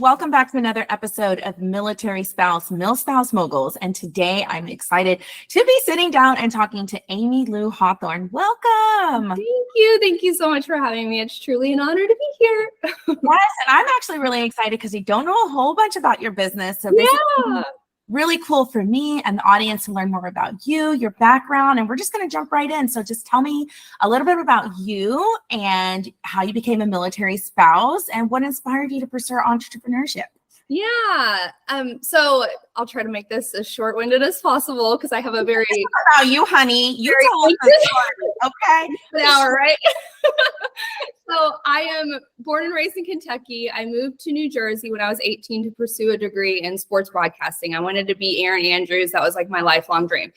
welcome back to another episode of Military Spouse, Mil Spouse Moguls. And today I'm excited to be sitting down and talking to Amy Lou Hawthorne. Welcome. Thank you. Thank you so much for having me. It's truly an honor to be here. Yes, and I'm actually really excited because we don't know a whole bunch about your business. So this is really cool for me and the audience to learn more about you, your background, and we're just going to jump right in. So just tell me a little bit about you and how you became a military spouse and what inspired you to pursue entrepreneurship. Yeah. So I'll try to make this as short-winded as possible because I have a very about you, honey. You tell us the story, okay? An hour, right? So I am born and raised in Kentucky. I moved to New Jersey when I was 18 to pursue a degree in sports broadcasting. I wanted to be Erin Andrews. That was like my lifelong dream.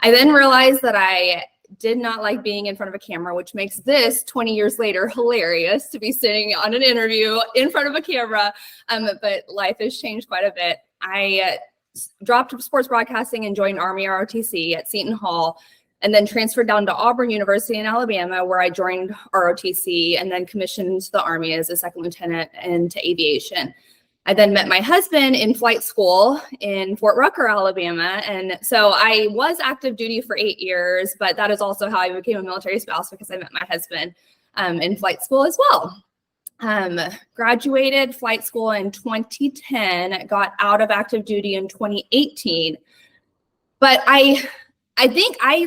I then realized that I did not like being in front of a camera, which makes this 20 years later hilarious to be sitting on an interview in front of a camera. But life has changed quite a bit. I dropped sports broadcasting and joined Army ROTC at Seton Hall, and then transferred down to Auburn University in Alabama, where I joined ROTC and then commissioned to the Army as a second lieutenant into aviation. I then met my husband in flight school in Fort Rucker, Alabama. And so I was active duty for 8 years, but that is also how I became a military spouse because I met my husband in flight school as well. Graduated flight school in 2010, got out of active duty in 2018. But I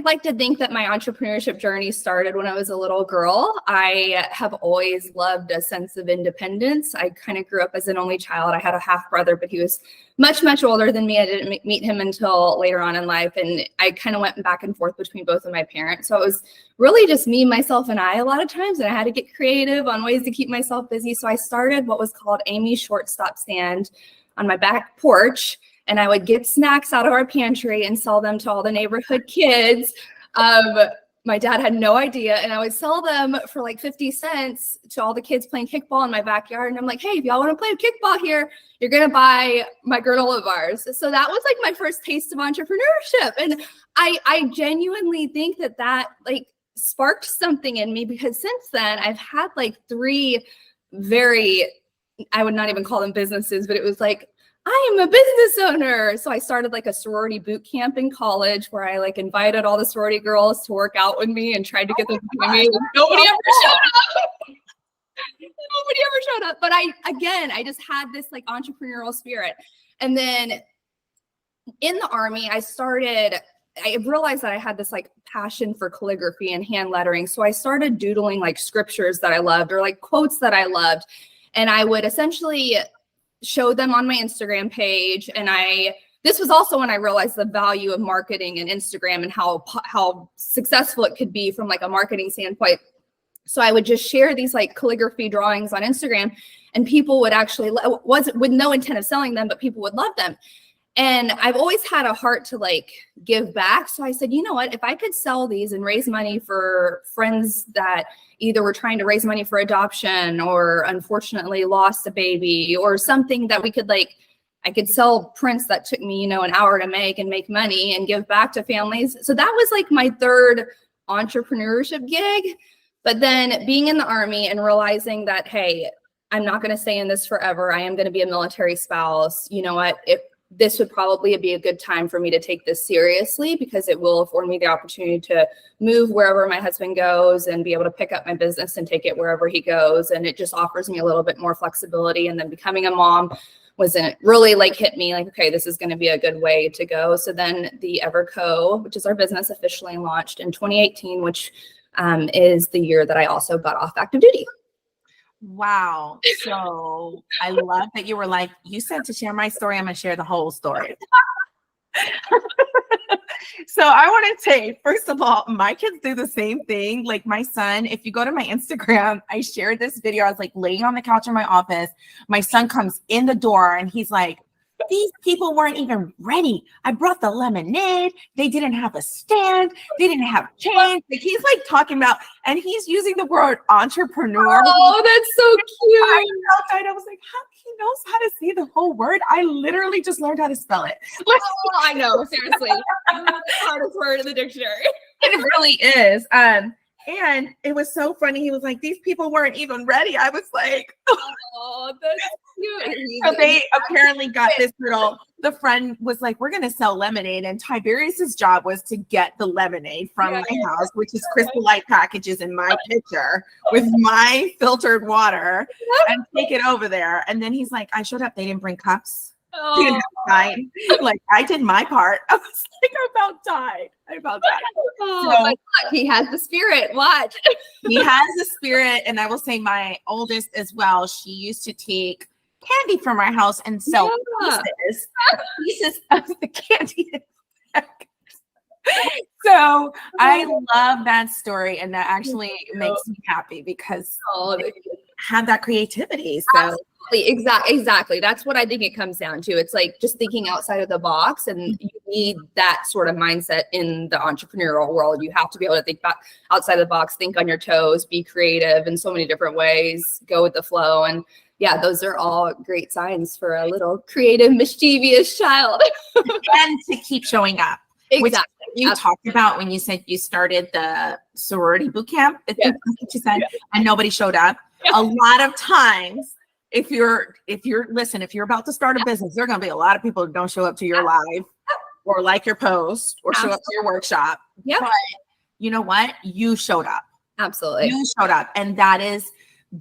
like to think that my entrepreneurship journey started when I was a little girl. I have always loved a sense of independence. I kind of grew up as an only child. I had a half brother, but he was much, much older than me. I didn't meet him until later on in life. And I kind of went back and forth between both of my parents. So it was really just me, myself, and I a lot of times. And I had to get creative on ways to keep myself busy. So I started what was called Amy's Shortstop Stand on my back porch. And I would get snacks out of our pantry and sell them to all the neighborhood kids. My dad had no idea. And I would sell them for like 50 cents to all the kids playing kickball in my backyard. And I'm like, hey, if y'all want to play kickball here, you're going to buy my granola bars. So that was like my first taste of entrepreneurship. And I genuinely think that like sparked something in me, because since then I've had like 3 very, I would not even call them businesses, but it was like, I am a business owner. So I started like a sorority boot camp in college where I like invited all the sorority girls to work out with me and tried to get them to join me. Nobody ever showed up. Nobody ever showed up. But I just had this like entrepreneurial spirit. And then in the Army, I realized that I had this like passion for calligraphy and hand lettering. So I started doodling like scriptures that I loved or like quotes that I loved. And I would essentially show them on my Instagram page. And this was also when I realized the value of marketing and Instagram and how successful it could be from like a marketing standpoint. So I would just share these like calligraphy drawings on Instagram, and people would actually, with no intent of selling them, but people would love them. And I've always had a heart to like give back. So I said, you know what, if I could sell these and raise money for friends that either were trying to raise money for adoption or unfortunately lost a baby or something that we could like, I could sell prints that took me, an hour to make and make money and give back to families. So that was like my third entrepreneurship gig. But then being in the Army and realizing that, hey, I'm not going to stay in this forever. I am going to be a military spouse. You know what? This would probably be a good time for me to take this seriously, because it will afford me the opportunity to move wherever my husband goes and be able to pick up my business and take it wherever he goes. And it just offers me a little bit more flexibility. And then becoming a mom wasn't really like hit me like, okay, this is going to be a good way to go. So then the Everco, which is our business, officially launched in 2018, which is the year that I also got off active duty. Wow. So I love that you were like, you said to share my story, I'm going to share the whole story. So I want to say, first of all, my kids do the same thing. Like my son, if you go to my Instagram, I shared this video. I was like laying on the couch in my office. My son comes in the door and he's like, these people weren't even ready. I brought the lemonade. They didn't have a stand. They didn't have change. Like he's like talking about, and he's using the word entrepreneur. Oh, that's so cute. I was like, he knows how to see the whole word. I literally just learned how to spell it. Oh, I know. Seriously. That's the hardest word in the dictionary. It really is. And it was so funny. He was like, these people weren't even ready. I was like, Oh, that's cute. so they apparently got this little, the friend was like, we're going to sell lemonade. And Tiberius's job was to get the lemonade from my house, which is Crystal Light packages in my pitcher with my filtered water, and take it over there. And then he's like, I showed up. They didn't bring cups. Oh. Like, I did my part. I was like, I about died. Oh, So, my God, he has the spirit. Watch. he has the spirit. And I will say my oldest as well, she used to take candy from our house and sell pieces of the candy. So I love that story. And that actually makes me happy because they have that creativity. So Exactly. That's what I think it comes down to. It's like just thinking outside of the box, and you need that sort of mindset in the entrepreneurial world. You have to be able to think back outside the box, think on your toes, be creative in so many different ways, go with the flow. And yeah, those are all great signs for a little creative, mischievous child. And to keep showing up. Exactly. Which you talked about when you said you started the sorority boot camp. I think that's what you said, and nobody showed up. A lot of times, if you're about to start a business, there are going to be a lot of people who don't show up to your live or like your post or show up to your workshop. Yeah. But you know what? You showed up. Absolutely. You showed up. And that is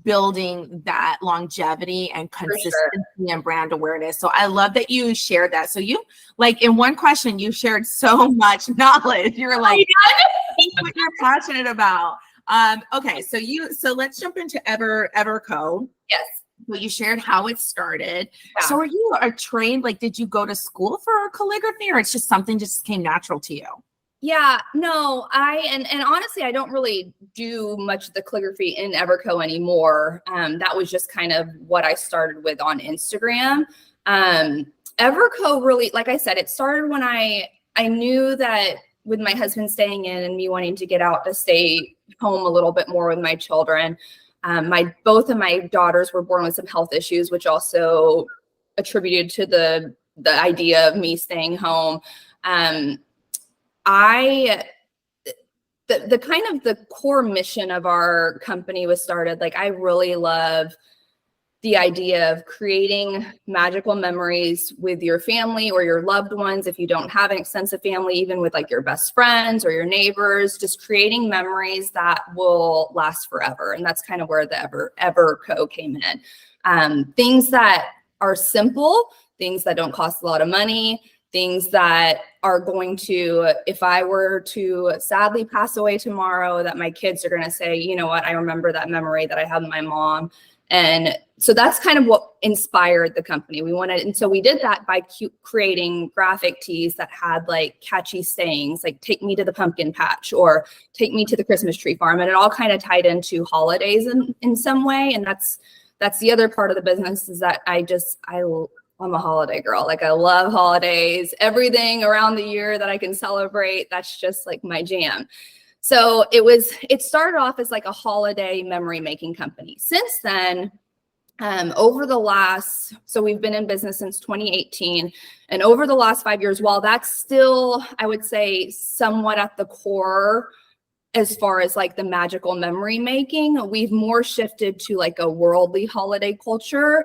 building that longevity and consistency and brand awareness. So I love that you shared that. So you, like, in one question, you shared so much knowledge. You're like, what you're passionate about. Okay. So let's jump into Everco. Yes. Well, you shared how it started. Yeah. So are you trained, like, did you go to school for calligraphy, or it's just something just came natural to you? Yeah, no, and honestly, I don't really do much of the calligraphy in Everco anymore. That was just kind of what I started with on Instagram. Everco really, like I said, it started when I knew that with my husband staying in and me wanting to get out to stay home a little bit more with my children. Both of my daughters were born with some health issues, which also attributed to the idea of me staying home. The kind of the core mission of our company was started. Like, I really love the idea of creating magical memories with your family or your loved ones. If you don't have an extensive family, even with like your best friends or your neighbors, just creating memories that will last forever. And that's kind of where the Everco came in. Things that are simple, things that don't cost a lot of money, things that are going to, if I were to sadly pass away tomorrow, that my kids are going to say, you know what, I remember that memory that I had with my mom. And so that's kind of what inspired the company. And so we did that by creating graphic tees that had like catchy sayings, like "Take me to the pumpkin patch" or "Take me to the Christmas tree farm." And it all kind of tied into holidays in some way. And that's the other part of the business, is that I'm a holiday girl. Like, I love holidays, everything around the year that I can celebrate. That's just like my jam. So it started off as like a holiday memory making company. Since then, so we've been in business since 2018, and over the last 5 years, while that's still, I would say, somewhat at the core as far as like the magical memory making, we've more shifted to like a worldly holiday culture,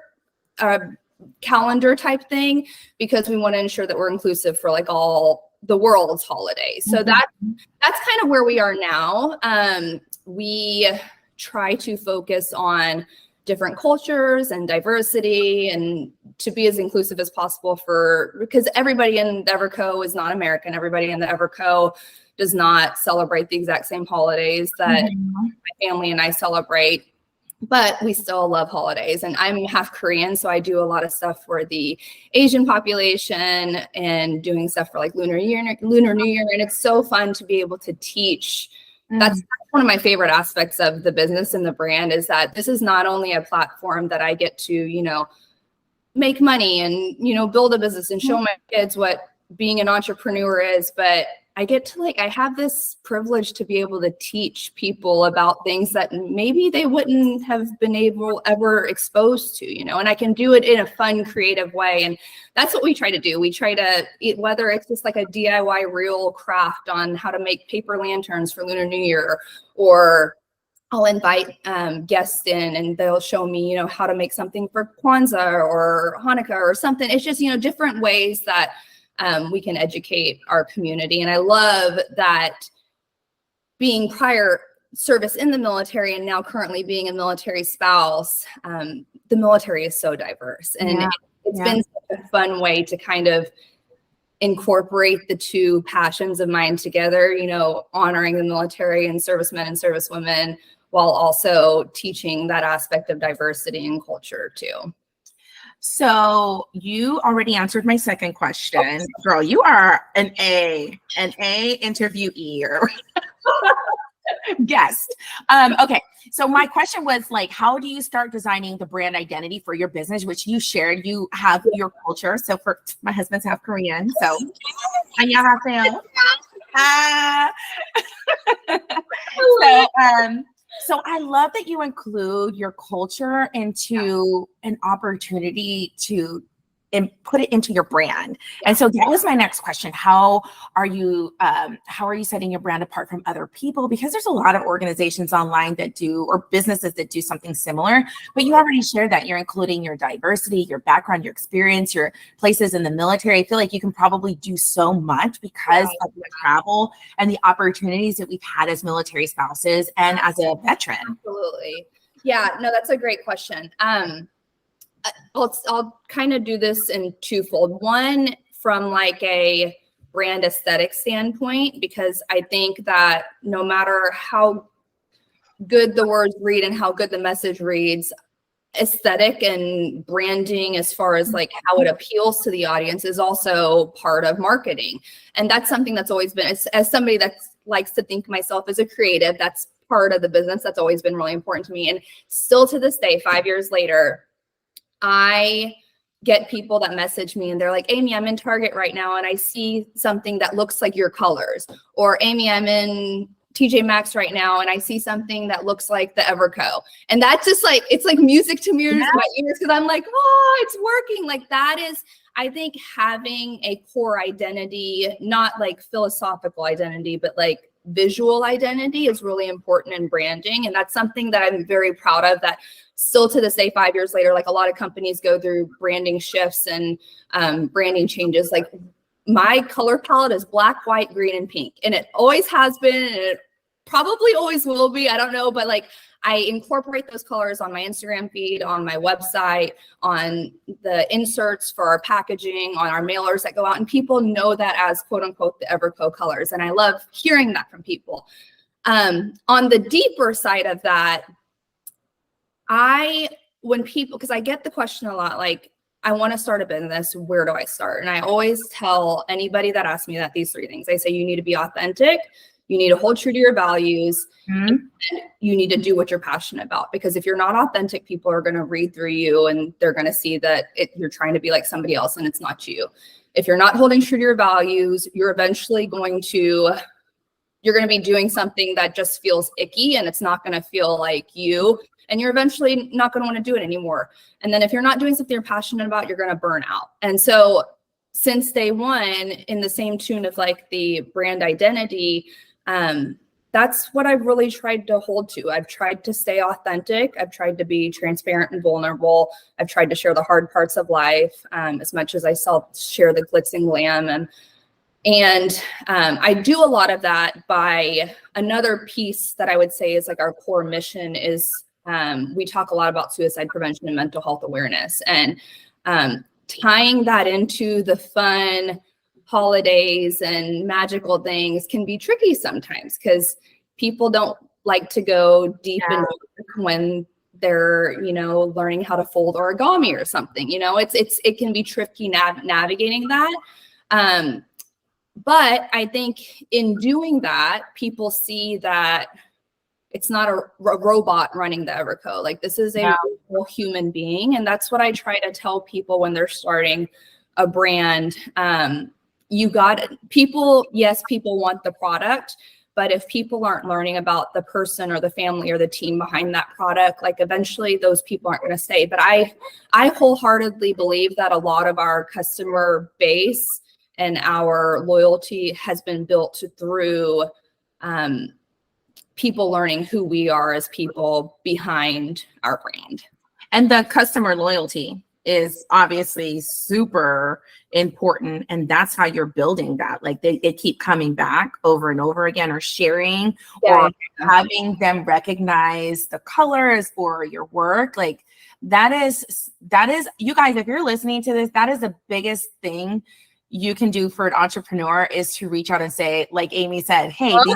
calendar type thing, because we want to ensure that we're inclusive for like all the world's holidays. So that's kind of where we are now. We try to focus on different cultures and diversity, and to be as inclusive as possible because everybody in the Everco is not American. Everybody in the Everco does not celebrate the exact same holidays that my family and I celebrate. But we still love holidays, and I'm half Korean, so I do a lot of stuff for the Asian population and doing stuff for like Lunar New Year, and it's so fun to be able to teach. That's one of my favorite aspects of the business and the brand, is that this is not only a platform that I get to, make money and, build a business and show my kids what being an entrepreneur is, but I get to I have this privilege to be able to teach people about things that maybe they wouldn't have been ever exposed to, and I can do it in a fun, creative way. And that's what we try to do. We try to, whether it's just like a DIY real craft on how to make paper lanterns for Lunar New Year, or I'll invite guests in and they'll show me, how to make something for Kwanzaa or Hanukkah or something. It's just, different ways that we can educate our community. And I love that being prior service in the military and now currently being a military spouse, the military is so diverse. And it's been such a fun way to kind of incorporate the two passions of mine together, honoring the military and servicemen and servicewomen while also teaching that aspect of diversity and culture too. So you already answered my second question. Girl, you are an A interviewee or guest. Okay. So my question was how do you start designing the brand identity for your business, which you shared, you have your culture. So for my husband's half Korean. So 안녕하세요. So I love that you include your culture into an opportunity to put it into your brand. And so that was my next question. How are you setting your brand apart from other people? Because there's a lot of organizations online that do, or businesses that do something similar, but you already shared that you're including your diversity, your background, your experience, your places in the military. I feel like you can probably do so much because of the travel and the opportunities that we've had as military spouses and as a veteran. Absolutely. Yeah, no, that's a great question. I'll kind of do this in twofold. One, from a brand aesthetic standpoint, because I think that no matter how good the words read and how good the message reads, aesthetic and branding as far as how it appeals to the audience is also part of marketing. And that's something that's always been, as somebody that likes to think myself as a creative, that's part of the business that's always been really important to me. And still to this day, 5 years later, I get people that message me and they're like, Amy, I'm in Target right now and I see something that looks like your colors. Or Amy, I'm in TJ Maxx right now and I see something that looks like the Everco. And that's just it's like music to my ears because I'm like, oh, it's working. That is, I think, having a core identity, not philosophical identity, but visual identity is really important in branding. And that's something that I'm very proud of, that still to this day, 5 years later, a lot of companies go through branding shifts and branding changes. My color palette is black, white, green, and pink. And it always has been, and it probably always will be. I don't know, but I incorporate those colors on my Instagram feed, on my website, on the inserts for our packaging, on our mailers that go out, and people know that as quote unquote the Everco colors. And I love hearing that from people. On the deeper side of that, because I get the question a lot, I want to start a business, where do I start? And I always tell anybody that asks me these three things. I say, you need to be authentic, you need to hold true to your values, and you need to do what you're passionate about. Because if you're not authentic, people are going to read through you and they're going to see that you're trying to be like somebody else and it's not you. If you're not holding true to your values, you're eventually going to be doing something that just feels icky and it's not going to feel like you. And you're eventually not going to want to do it anymore. And then if you're not doing something you're passionate about, you're going to burn out. And so since day one, in the same tune of the brand identity, that's what I've really tried to hold to. I've tried to stay authentic. I've tried to be transparent and vulnerable. I've tried to share the hard parts of life as much as I share the glitz and glam. And I do a lot of that by another piece that I would say is our core mission is we talk a lot about suicide prevention and mental health awareness, and tying that into the fun holidays and magical things can be tricky sometimes because people don't like to go deep in when they're, learning how to fold origami or something. It can be tricky navigating that. But I think in doing that, people see that it's not a robot running the Everco. This is a real human being. And that's what I try to tell people when they're starting a brand. people, yes, people want the product, but if people aren't learning about the person or the family or the team behind that product, like eventually those people aren't going to stay. But I wholeheartedly believe that a lot of our customer base and our loyalty has been built through people learning who we are as people behind our brand. And the customer loyalty is obviously super important. And that's how you're building that. Like they keep coming back over and over again, or sharing, or having them recognize the colors or your work. Like that is, you guys, if you're listening to this, that is the biggest thing you can do for an entrepreneur, is to reach out and say, like Amy said, hey, these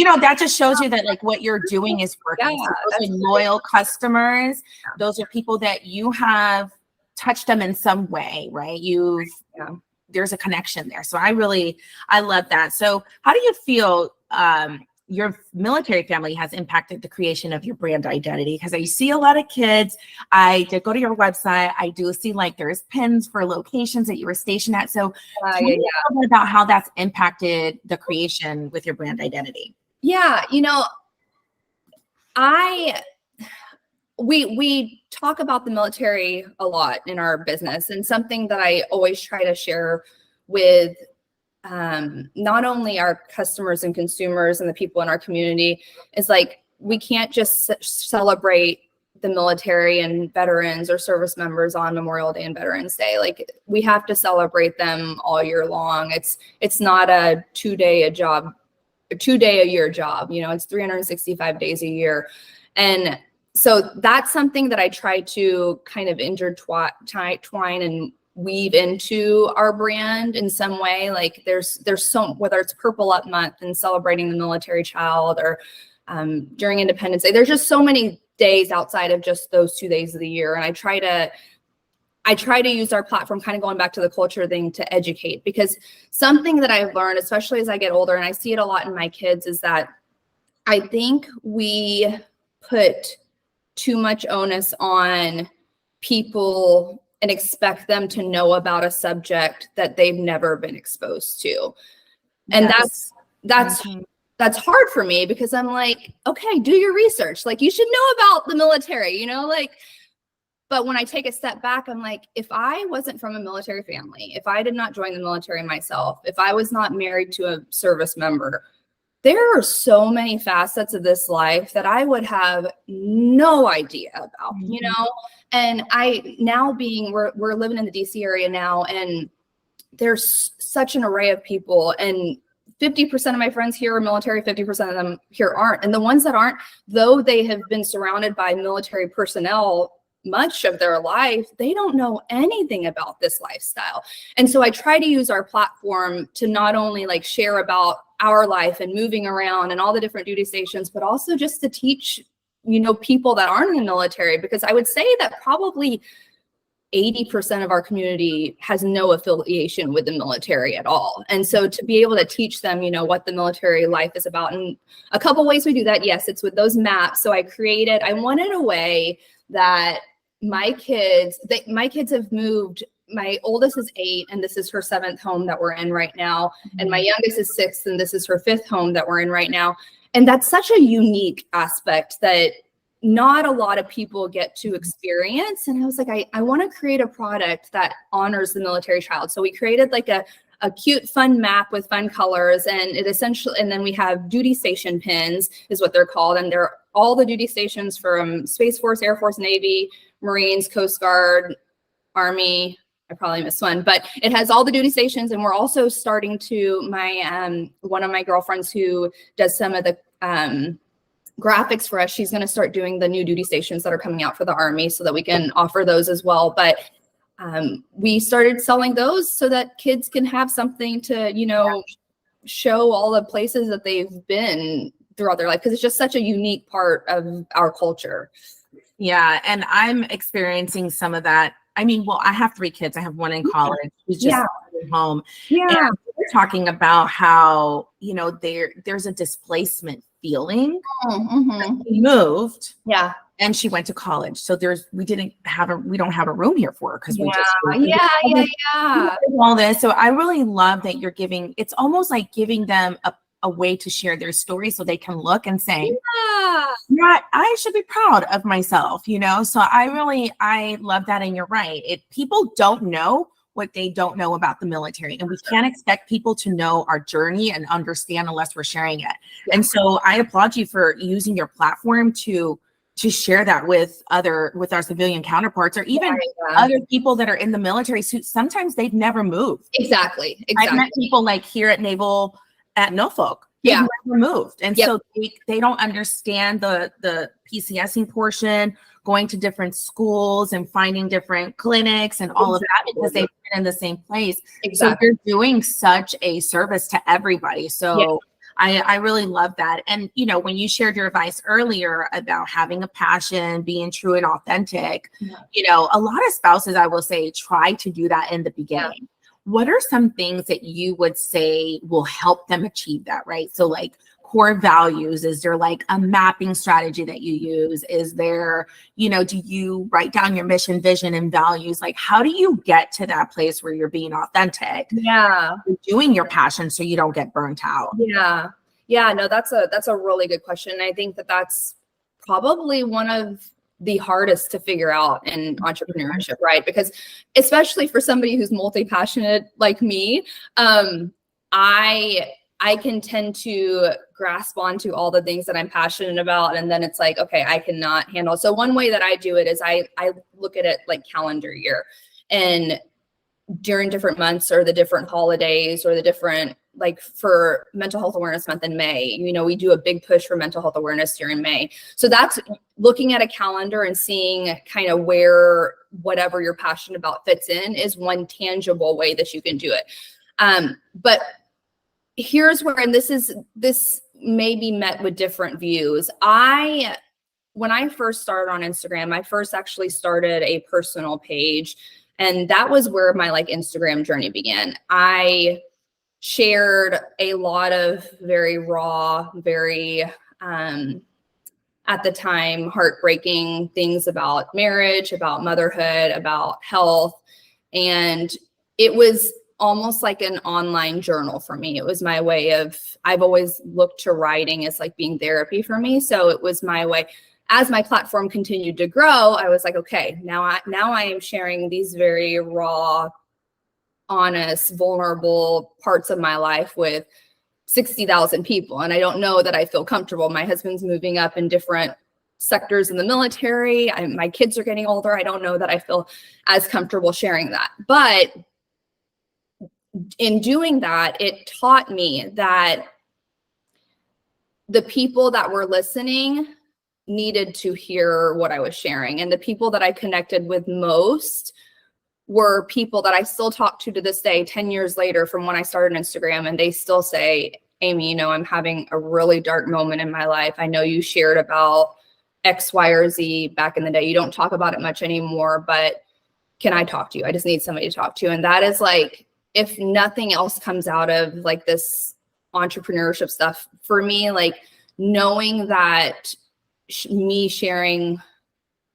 are, that just shows you that like what you're doing is working. Yeah, so those are loyal customers. Those are people that you have touched them in some way, right? There's a connection there. So I love that. So how do you feel your military family has impacted the creation of your brand identity? Because I see a lot of kids. I did go to your website. I do see like there's pins for locations that you were stationed at. So tell me a little bit about how that's impacted the creation with your brand identity. Yeah, we talk about the military a lot in our business, and something that I always try to share with not only our customers and consumers and the people in our community is like, we can't just celebrate the military and veterans or service members on Memorial Day and Veterans Day. Like we have to celebrate them all year long. It's not a 2-day a year job, it's 365 days a year. And so that's something that I try to kind of intertwine and weave into our brand in some way. Like there's so, whether it's Purple Up Month and celebrating the military child, or during Independence Day, there's just so many days outside of just those 2 days of the year. And I try to use our platform, kind of going back to the culture thing, to educate, because something that I've learned, especially as I get older, and I see it a lot in my kids, is that I think we put too much onus on people and expect them to know about a subject that they've never been exposed to. And that's hard for me, because I'm like, okay, do your research. Like you should know about the military, but when I take a step back, I'm like, if I wasn't from a military family, if I did not join the military myself, if I was not married to a service member, there are so many facets of this life that I would have no idea about, And we're living in the DC area now, and there's such an array of people, and 50% of my friends here are military, 50% of them here aren't. And the ones that aren't, though they have been surrounded by military personnel much of their life, they don't know anything about this lifestyle. And so I try to use our platform to not only like share about our life and moving around and all the different duty stations, but also just to teach, people that aren't in the military, because I would say that probably 80% of our community has no affiliation with the military at all. And so to be able to teach them, what the military life is about, and a couple ways we do that. Yes, it's with those maps. So I wanted a way that my kids have moved. My oldest is 8, and this is her 7th home that we're in right now. And my youngest is 6, and this is her 5th home that we're in right now. And that's such a unique aspect that not a lot of people get to experience. And I was like, I want to create a product that honors the military child. So we created like a cute, fun map with fun colors, and and then we have duty station pins is what they're called. And they're all the duty stations from Space Force, Air Force, Navy, Marines, Coast Guard, Army. I probably missed one, but it has all the duty stations. And we're also starting to, one of my girlfriends who does some of the graphics for us, she's going to start doing the new duty stations that are coming out for the Army, so that we can offer those as well. But we started selling those so that kids can have something to, show all the places that they've been throughout their life, because it's just such a unique part of our culture. Yeah. And I'm experiencing some of that. I mean, well, I have 3 kids. I have one in college who's just home. Yeah. And we're talking about how, there's a displacement feeling. Mm-hmm. We moved. Yeah. and she went to college. So we don't have a room here for her because we just yeah. all this. So I really love that you're giving, it's almost like giving them a way to share their story so they can look and say, yeah, I should be proud of myself, So I love that. And you're right. People don't know what they don't know about the military. And we can't expect people to know our journey and understand unless we're sharing it. Yeah. And so I applaud you for using your platform to share that with our civilian counterparts, or even other people that are in the military. So sometimes they've never moved. Exactly. I've met people like here at Naval at Norfolk. They've never moved. And so they don't understand the PCSing portion, going to different schools and finding different clinics and all of that, because they've been in the same place. So you're doing such a service to everybody. So I really love that. And, when you shared your advice earlier about having a passion, being true and authentic, a lot of spouses, I will say, try to do that in the beginning. Yeah. What are some things that you would say will help them achieve that, right? So like core values, is there like a mapping strategy that you use? Is there, do you write down your mission, vision, and values? Like, how do you get to that place where you're being authentic? Yeah. You're doing your passion so you don't get burnt out. Yeah. Yeah, no, that's a really good question. And I think that's probably one of the hardest to figure out in entrepreneurship, right? Because especially for somebody who's multi-passionate like me, I can tend to grasp onto all the things that I'm passionate about. And then it's like, okay, I cannot handle. So one way that I do it is I look at it like calendar year, and during different months or the different holidays or the different, like for Mental Health Awareness Month in May, we do a big push for mental health awareness during May. So that's looking at a calendar and seeing kind of where whatever you're passionate about fits in is one tangible way that you can do it. But here's where, and this may be met with different views. When I first started on Instagram, I first actually started a personal page, and that was where my Instagram journey began. I shared a lot of very raw, very, at the time, heartbreaking things about marriage, about motherhood, about health. And it was almost like an online journal for me. It was my way of, I've always looked to writing as like being therapy for me. So it was my way. As my platform continued to grow, I was like, okay, now I am sharing these very raw, honest, vulnerable parts of my life with 60,000 people. And I don't know that I feel comfortable. My husband's moving up in different sectors in the military. My kids are getting older. I don't know that I feel as comfortable sharing that. But in doing that, it taught me that the people that were listening needed to hear what I was sharing. And the people that I connected with most were people that I still talk to this day, 10 years later from when I started Instagram. And they still say, Amy, I'm having a really dark moment in my life. I know you shared about X, Y, or Z back in the day. You don't talk about it much anymore, but can I talk to you? I just need somebody to talk to. And that is like, if nothing else comes out of like this entrepreneurship stuff for me, like knowing that me sharing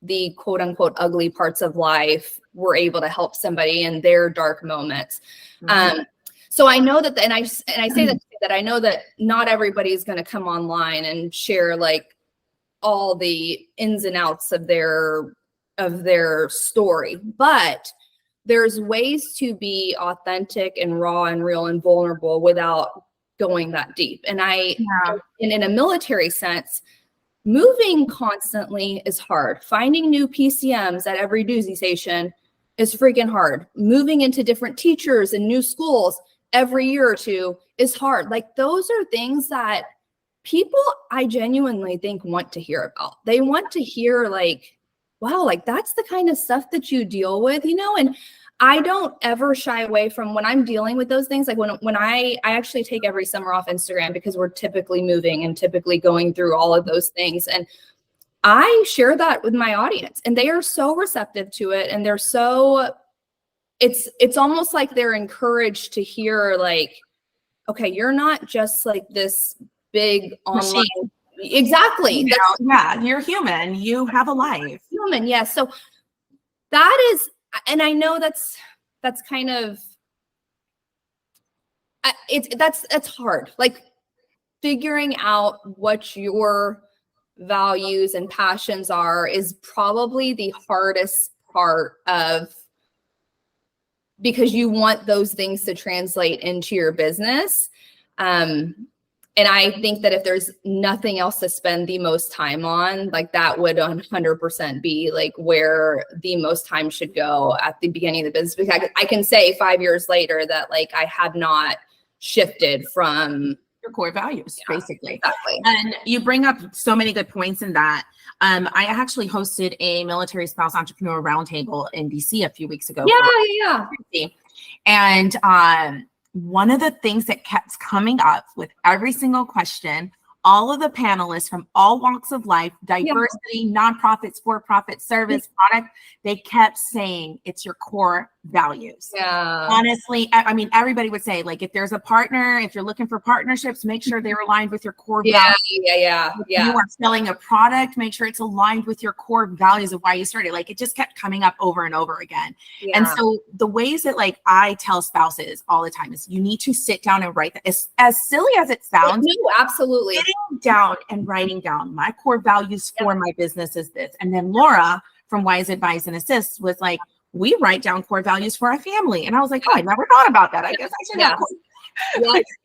the quote unquote ugly parts of life were able to help somebody in their dark moments. Mm-hmm. So I know that, and I say that I know that not everybody is going to come online and share like all the ins and outs of their story, but there's ways to be authentic and raw and real and vulnerable without going that deep. And in a military sense, moving constantly is hard. Finding new PCMs at every duty station is freaking hard. Moving into different teachers and new schools every year or two is hard. Like those are things that people, I genuinely think, want to hear about. They want to hear like, wow, like that's the kind of stuff that you deal with, and I don't ever shy away from when I'm dealing with those things. Like when I actually take every summer off Instagram because we're typically moving and typically going through all of those things. And I share that with my audience and they are so receptive to it. And they're so, it's almost like they're encouraged to hear like, okay, you're not just like this big online Exactly. Yeah, you're human. You have a life. Human, yes. So that is, and I know that's kind of, that's hard. Like figuring out what your values and passions are is probably the hardest part of, because you want those things to translate into your business. And I think that if there's nothing else to spend the most time on, like that would 100% be like where the most time should go at the beginning of the business. Because I can say 5 years later that like I had not shifted from your core values, basically. Exactly. And you bring up so many good points in that. I actually hosted a military spouse entrepreneur roundtable in DC a few weeks ago. Yeah. And one of the things that kept coming up with every single question, all of the panelists from all walks of life, diversity, nonprofits, for-profit, service, product, they kept saying it's your core values. Yeah. Honestly, I mean, everybody would say, like, if there's a partner, if you're looking for partnerships, make sure they're aligned with your core values. Yeah. If you are selling a product, make sure it's aligned with your core values of why you started. Like, it just kept coming up over and over again. Yeah. And so the ways that like I tell spouses all the time is you need to sit down and write that. As silly as it sounds, no, absolutely. Sitting down and writing down my core values for my business is this. And then Laura from Wise Advice and Assists was like, we write down core values for our family. And I was like, oh, I never thought about that. I guess I should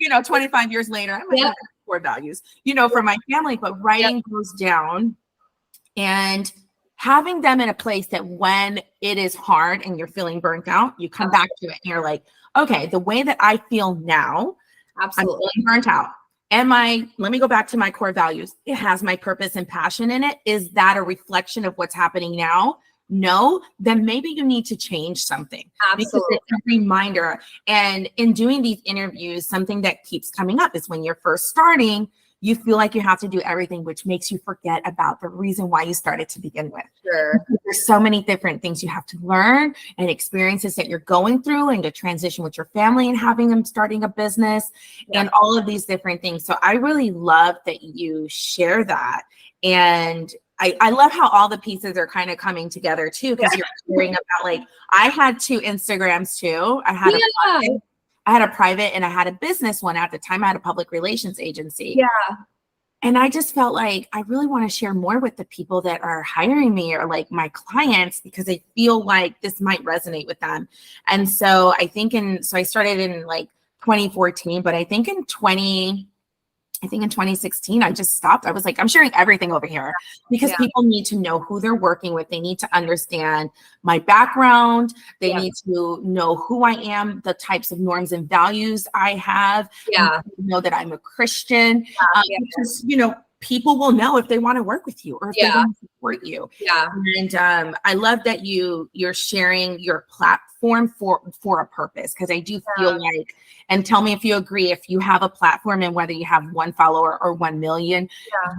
have, 25 years later, I might have core values, for my family, but writing those down and having them in a place that when it is hard and you're feeling burnt out, you come back to it and you're like, okay, the way that I feel now, absolutely, I'm feeling burnt out. Let me go back to my core values. It has my purpose and passion in it. Is that a reflection of what's happening now? No, then maybe you need to change something. Absolutely. Because it's a reminder. And in doing these interviews, something that keeps coming up is when you're first starting, you feel like you have to do everything, which makes you forget about the reason why you started to begin with. Sure. There's so many different things you have to learn and experiences that you're going through and to transition with your family and having them starting a business and all of these different things. So I really love that you share that. And I love how all the pieces are kind of coming together too, because you're hearing about like, I had 2 Instagrams too. I had a private and I had a business one at the time. I had a public relations agency. Yeah. And I just felt like I really want to share more with the people that are hiring me or like my clients, because I feel like this might resonate with them. And so I started in like 2014, but I think in 2016, I just stopped. I was like, I'm sharing everything over here because people need to know who they're working with. They need to understand my background. They need to know who I am, the types of norms and values I have. Know that I'm a Christian. Because, people will know if they want to work with you or if they want to support you. And I love that you're sharing your platform for a purpose, because I do feel like, and tell me if you agree, if you have a platform and whether you have 1 follower or 1 million,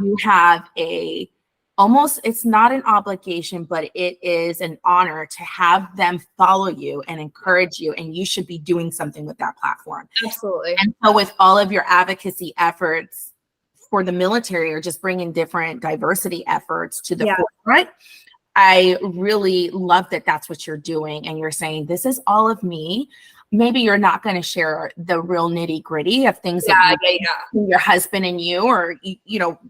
you have it's not an obligation, but it is an honor to have them follow you and encourage you. And you should be doing something with that platform. Absolutely. And so with all of your advocacy efforts for the military or just bringing different diversity efforts to the forefront, I really love that that's what you're doing. And you're saying, this is all of me. Maybe you're not going to share the real nitty gritty of things that your husband and you, or,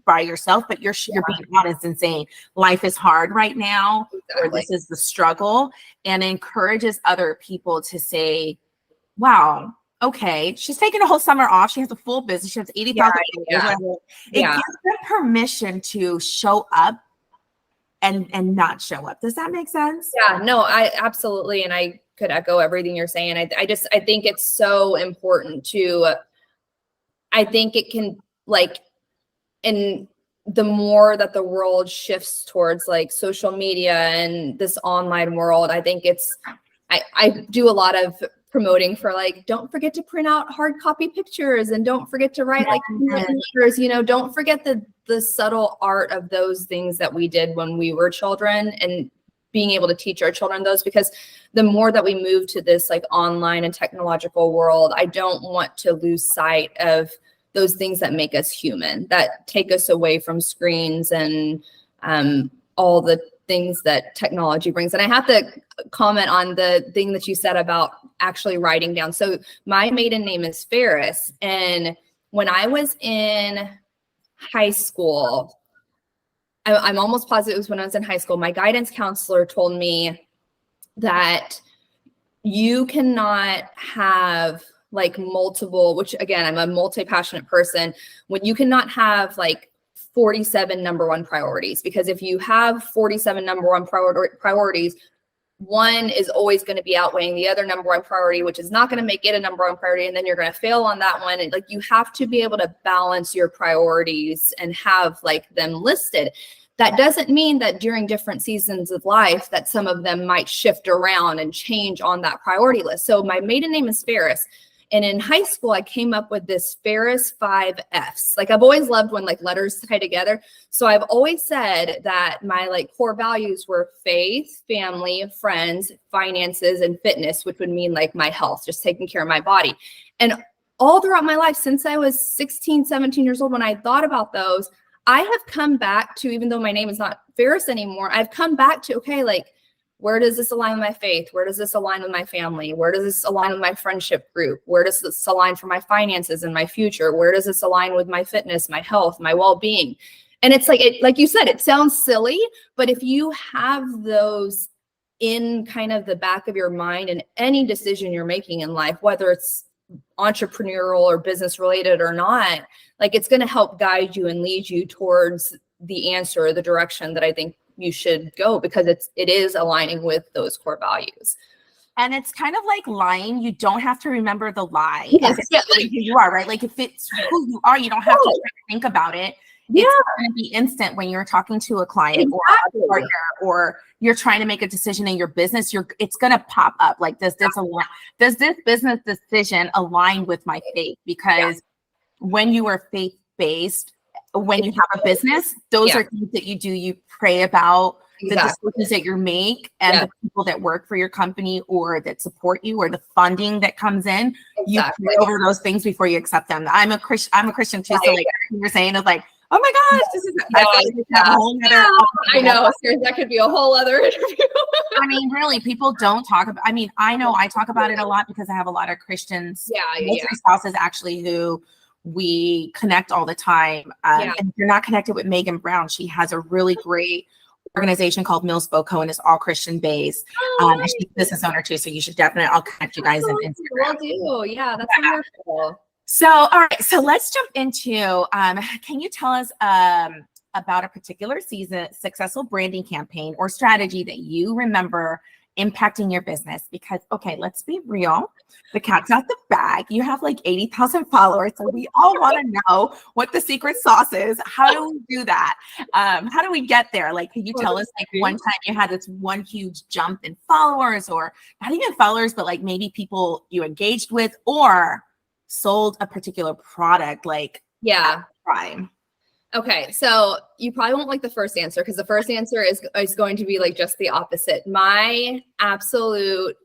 by yourself, but you're being honest and saying life is hard right now, or this is the struggle, and encourages other people to say, wow, okay, she's taking a whole summer off. She has a full business. She has 80,000 followers. It gives them permission to show up and not show up. Does that make sense? Yeah, no, I absolutely. And I could echo everything you're saying. I think it's so important I think it can and the more that the world shifts towards like social media and this online world, I think I do a lot of promoting for like, don't forget to print out hard copy pictures and don't forget to write pictures, don't forget the subtle art of those things that we did when we were children, and being able to teach our children those, because the more that we move to this like online and technological world, I don't want to lose sight of those things that make us human, that take us away from screens and all the things that technology brings. And I have to comment on the thing that you said about actually writing down. So my maiden name is Ferris. And when I was in high school, I'm almost positive it was when I was in high school, my guidance counselor told me that you cannot have like multiple, which again, I'm a multi-passionate person, when you cannot have like 47 number one priorities, because if you have 47 number one priorities, one is always going to be outweighing the other number one priority, which is not going to make it a number one priority. And then you're going to fail on that one. And like, you have to be able to balance your priorities and have like them listed. That doesn't mean that during different seasons of life that some of them might shift around and change on that priority list. So my maiden name is Ferris. And in high school, I came up with this Ferris 5Fs. Like I've always loved when like letters tie together. So I've always said that my like core values were faith, family, friends, finances, and fitness, which would mean like my health, just taking care of my body. And all throughout my life, since I was 16, 17 years old, when I thought about those, I have come back to, even though my name is not Ferris anymore, I've come back to, okay, like, where does this align with my faith? Where does this align with my family? Where does this align with my friendship group? Where does this align for my finances and my future? Where does this align with my fitness, my health, my well-being? And it's like, like you said, it sounds silly, but if you have those in kind of the back of your mind in any decision you're making in life, whether it's entrepreneurial or business related or not, like it's going to help guide you and lead you towards the answer or the direction that I think you should go, because it is aligning with those core values. And it's kind of like lying. You don't have to remember the lie. Yes. If it's really who you are, right? Like if it's who you are, you don't have to try to think about it. Yeah. It's going to be instant when you're talking to a client or a partner, or you're trying to make a decision in your business. It's going to pop up. Like, does this business decision align with my faith? Because when you are faith-based, when you have a business, those are things that you do. You pray about the decisions that you make and the people that work for your company or that support you, or the funding that comes in. You pray over those things before you accept them. I'm a Christian too. So like you're saying, it's like, oh my gosh, this is I know. Seriously, that could be a whole other interview. I mean, really, people don't talk about, I mean, I know I talk about it a lot because I have a lot of Christians, military spouses actually, who we connect all the time. And if you're not connected with Megan Brown, she has a really great organization called Mills Boco, and it's all Christian based. And she's a business owner too. So you should definitely, I'll connect you guys on Instagram. Will do. Yeah, that's wonderful. So, all right. So let's jump into, can you tell us about a particular successful branding campaign or strategy that you remember impacting your business? Because, okay, let's be real. The cat's out the bag. You have like 80,000 followers. So we all want to know what the secret sauce is. How do we do that? How do we get there? Like, can you tell us like one time you had this one huge jump in followers, or not even followers, but like maybe people you engaged with or sold a particular product, like Prime? Okay, so you probably won't like the first answer, because the first answer is going to be like just the opposite. My absolute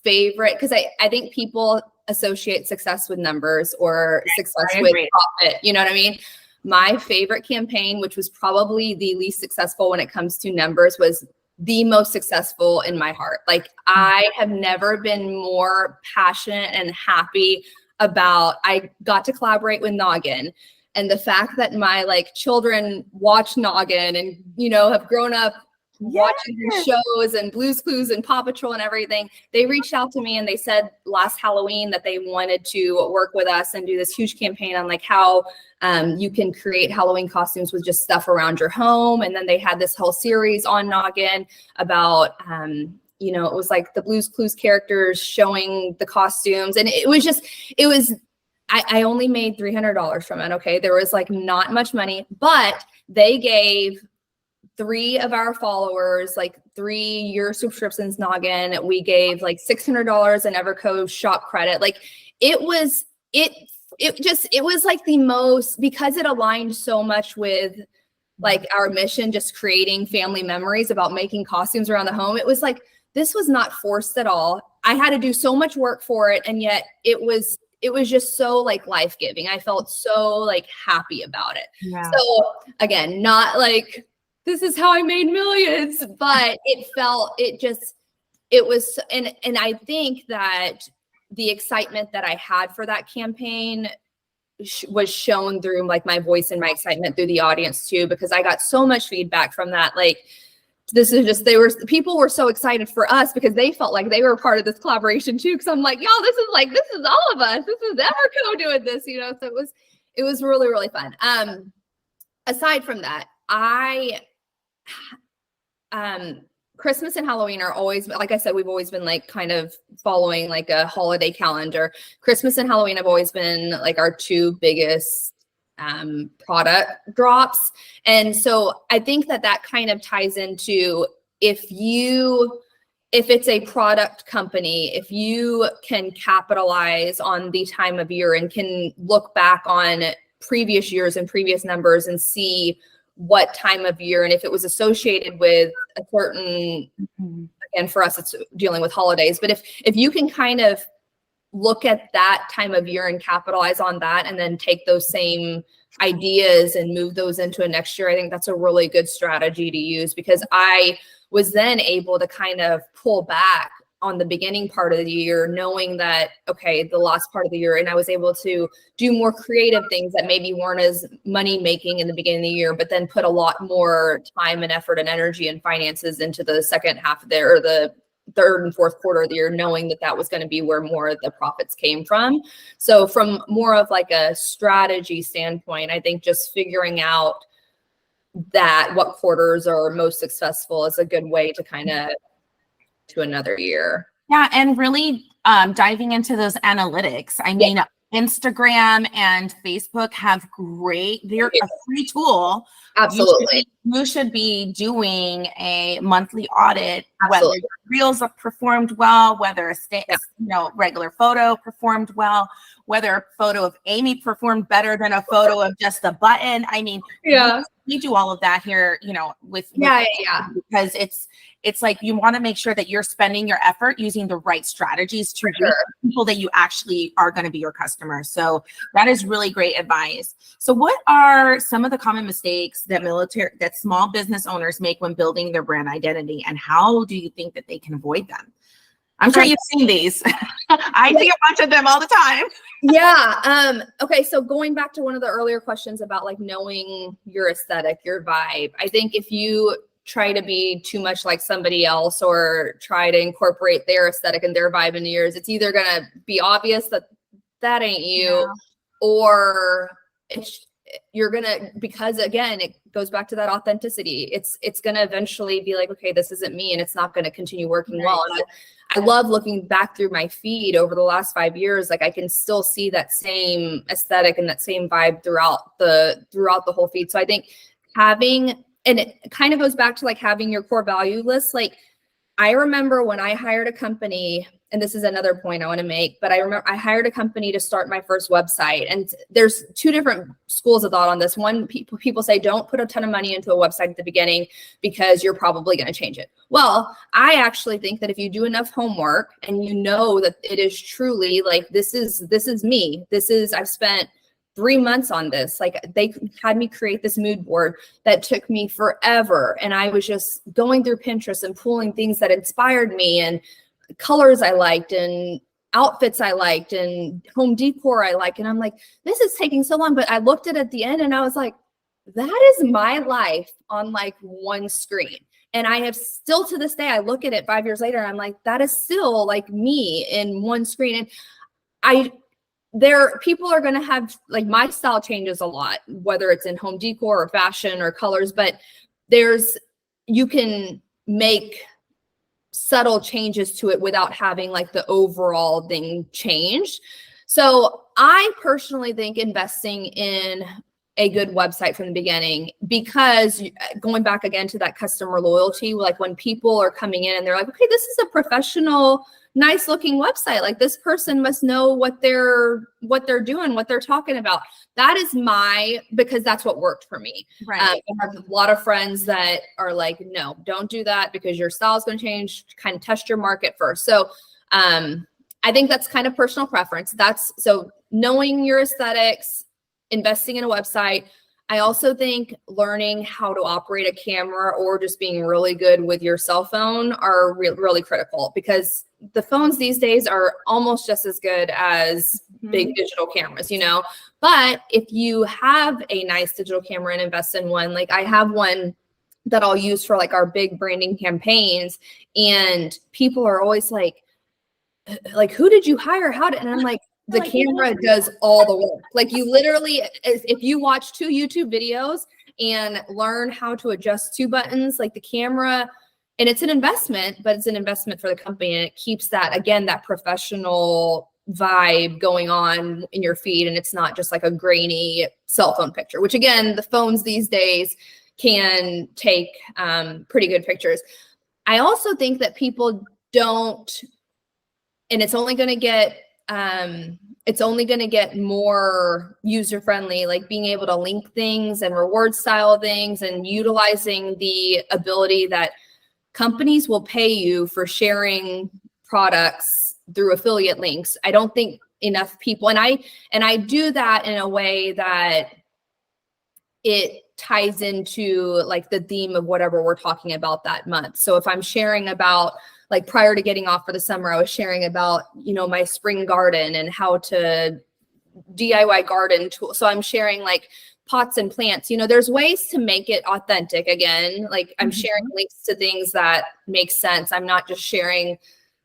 favorite, because I think people associate success with numbers or success with profit. You know what I mean? My favorite campaign, which was probably the least successful when it comes to numbers, was the most successful in my heart. Like, I have never been more passionate and happy about, I got to collaborate with Noggin. And the fact that my like children watch Noggin and, you know, have grown up watching these shows and Blue's Clues and Paw Patrol and everything, they reached out to me and they said last Halloween that they wanted to work with us and do this huge campaign on like how you can create Halloween costumes with just stuff around your home. And then they had this whole series on Noggin about, you know, it was like the Blue's Clues characters showing the costumes. And it was I only made $300 from it. Okay. There was like not much money, but they gave 3 of our followers like 3-year subscriptions Noggin. We gave like $600 in Everco shop credit. Like it was like the most, because it aligned so much with like our mission, just creating family memories about making costumes around the home. It was like, this was not forced at all. I had to do so much work for it. And yet it was it was just so like life-giving. I felt so like happy about it. Yeah. So again, not like this is how I made millions, but it was, and I think that the excitement that I had for that campaign was shown through like my voice and my excitement through the audience too, because I got so much feedback from that. Like, this is just, people were so excited for us because they felt like they were part of this collaboration too. Cause I'm like, y'all, this is all of us. This is Everco doing this, you know? So it was really, really fun. Aside from that, Christmas and Halloween are always, like I said, we've always been like kind of following like a holiday calendar. Christmas and Halloween have always been like our two biggest product drops. And so I think that kind of ties into if it's a product company, if you can capitalize on the time of year and can look back on previous years and previous numbers and see what time of year, and if it was associated with a certain, again, for us, it's dealing with holidays, but if you can kind of look at that time of year and capitalize on that, and then take those same ideas and move those into a next year, I think that's a really good strategy to use, because I was then able to kind of pull back on the beginning part of the year, knowing that, okay, the last part of the year, and I was able to do more creative things that maybe weren't as money making in the beginning of the year, but then put a lot more time and effort and energy and finances into the second half of or the third and fourth quarter of the year, knowing that was going to be where more of the profits came from. So from more of like a strategy standpoint, I think just figuring out that what quarters are most successful is a good way to kind of to another year. Yeah, and really diving into those analytics. I mean, Instagram and Facebook have they're a free tool. Absolutely. You should be doing a monthly audit, Absolutely. whether your reels have performed well, whether a regular photo performed well, whether a photo of Amy performed better than a photo of just the button. I mean, we do all of that here, with because it's like you want to make sure that you're spending your effort using the right strategies to reach people that you actually are going to be your customers. So that is really great advice. So what are some of the common mistakes that small business owners make when building their brand identity, and how do you think that they can avoid them? I'm sure you've seen these. I see a bunch of them all the time. Okay. So going back to one of the earlier questions about like knowing your aesthetic, your vibe, I think if you try to be too much like somebody else or try to incorporate their aesthetic and their vibe into yours, it's either going to be obvious that ain't you, or you're going to, because again, it goes back to that authenticity. It's going to eventually be like, okay, this isn't me, and it's not going to continue working well. And I love looking back through my feed over the last 5 years. Like I can still see that same aesthetic and that same vibe throughout the whole feed. So I think and it kind of goes back to like having your core value list. Like I remember when I hired a company, and this is another point I want to make, but I remember I hired a company to start my first website. And there's two different schools of thought on this. One, people say, don't put a ton of money into a website at the beginning because you're probably going to change it. Well, I actually think that if you do enough homework and you know that it is truly like, this is me, I've spent 3 months on this. Like they had me create this mood board that took me forever. And I was just going through Pinterest and pulling things that inspired me, and colors I liked, and outfits I liked, and home decor I like. And I'm like, this is taking so long. But I looked at the end and I was like, that is my life on like one screen. And I have still to this day, I look at it 5 years later and I'm like, that is still like me in one screen. And people are going to have, like, my style changes a lot, whether it's in home decor or fashion or colors, but you can make subtle changes to it without having like the overall thing changed. So I personally think investing in a good website from the beginning, because going back again to that customer loyalty, like when people are coming in and they're like, okay, this is a professional, nice looking website. Like this person must know what they're doing, what they're talking about. That is because that's what worked for me. Right. I have a lot of friends that are like, no, don't do that because your style is going to change. Kind of test your market first. So, I think that's kind of personal preference. That's so knowing your aesthetics, investing in a website. I also think learning how to operate a camera or just being really good with your cell phone are really critical, because the phones these days are almost just as good as big digital cameras, you know. But if you have a nice digital camera and invest in one, like I have one that I'll use for like our big branding campaigns, and people are always like, who did you hire? How did? And I'm like, the camera does all the work. Like you literally, if you watch 2 YouTube videos and learn how to adjust 2 buttons, like the camera, and it's an investment, but it's an investment for the company. And it keeps that, again, that professional vibe going on in your feed. And it's not just like a grainy cell phone picture, which again, the phones these days can take pretty good pictures. I also think that people don't, and it's only going to get more user friendly, like being able to link things and reward style things and utilizing the ability that companies will pay you for sharing products through affiliate links. I don't think enough people, and I do that in a way that it ties into like the theme of whatever we're talking about that month. So if I'm sharing about, like prior to getting off for the summer, I was sharing about, you know, my spring garden and how to DIY garden tool. So I'm sharing like pots and plants, you know, there's ways to make it authentic. Again, like I'm sharing links to things that make sense. I'm not just sharing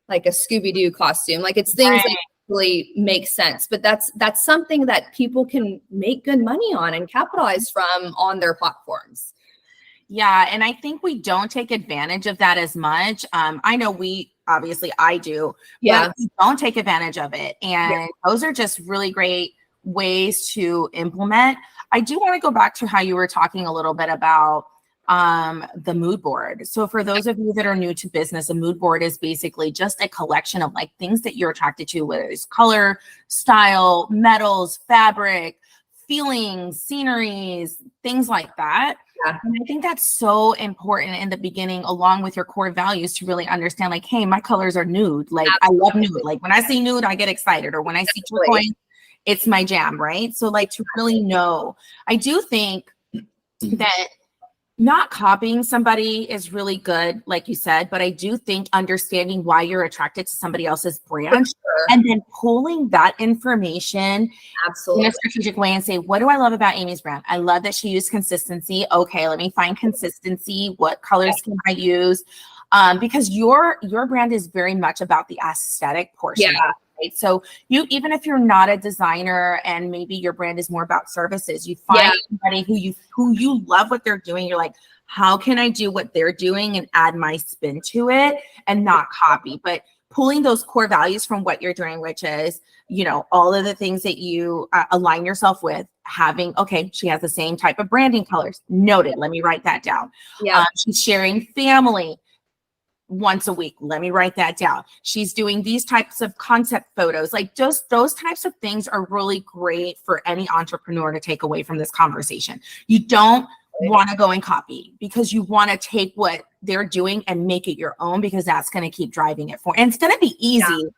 like a Scooby-Doo costume. Like it's things that really make sense, but that's something that people can make good money on and capitalize from on their platforms. Yeah. And I think we don't take advantage of that as much. I know I do, but we don't take advantage of it. And those are just really great ways to implement. I do want to go back to how you were talking a little bit about the mood board. So for those of you that are new to business, a mood board is basically just a collection of like things that you're attracted to, whether it's color, style, metals, fabric, feelings, sceneries, things like that. Yeah. And I think that's so important in the beginning, along with your core values, to really understand like, hey, my colors are nude. Like I love nude. Like when I see nude, I get excited. Or when I see turquoise, it's my jam, right? So like to really know, I do think that not copying somebody is really good, like you said, but I do think understanding why you're attracted to somebody else's brand and then pulling that information in a strategic way and say, what do I love about Amy's brand? I love that she used consistency. Okay, let me find consistency. What colors can I use? Because your brand is very much about the aesthetic portion. Yeah. Right? So you, even if you're not a designer and maybe your brand is more about services, you find somebody who you love what they're doing. You're like, how can I do what they're doing and add my spin to it and not copy, but pulling those core values from what you're doing, which is, you know, all of the things that you align yourself with, having, okay, she has the same type of branding colors. Noted. Let me write that down. Yeah. She's sharing family once a week. Let me write that down. She's doing these types of concept photos. Like just those types of things are really great for any entrepreneur to take away from this conversation. You don't want to go and copy, because you want to take what they're doing and make it your own, because that's going to keep driving it forward. And it's going to be easy. Yeah.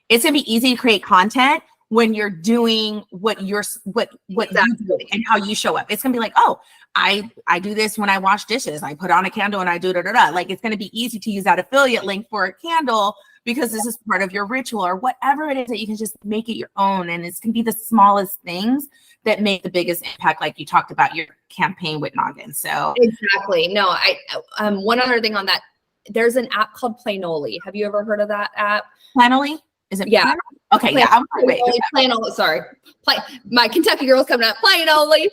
It's going to be easy to create content when you're doing what you do and how you show up. It's going to be like, oh, I do this when I wash dishes. I put on a candle and I do da-da-da. Like it's going to be easy to use that affiliate link for a candle because this is part of your ritual or whatever it is, that you can just make it your own. And it's going to be the smallest things that make the biggest impact, like you talked about your campaign with Noggin. So exactly. No, one other thing on that, there's an app called Planoly. Have you ever heard of that app? Planoly? Is it? Yeah. Okay. Yeah. I'm like, wait. Planoly. Sorry. My Kentucky girl's coming up. Planoly.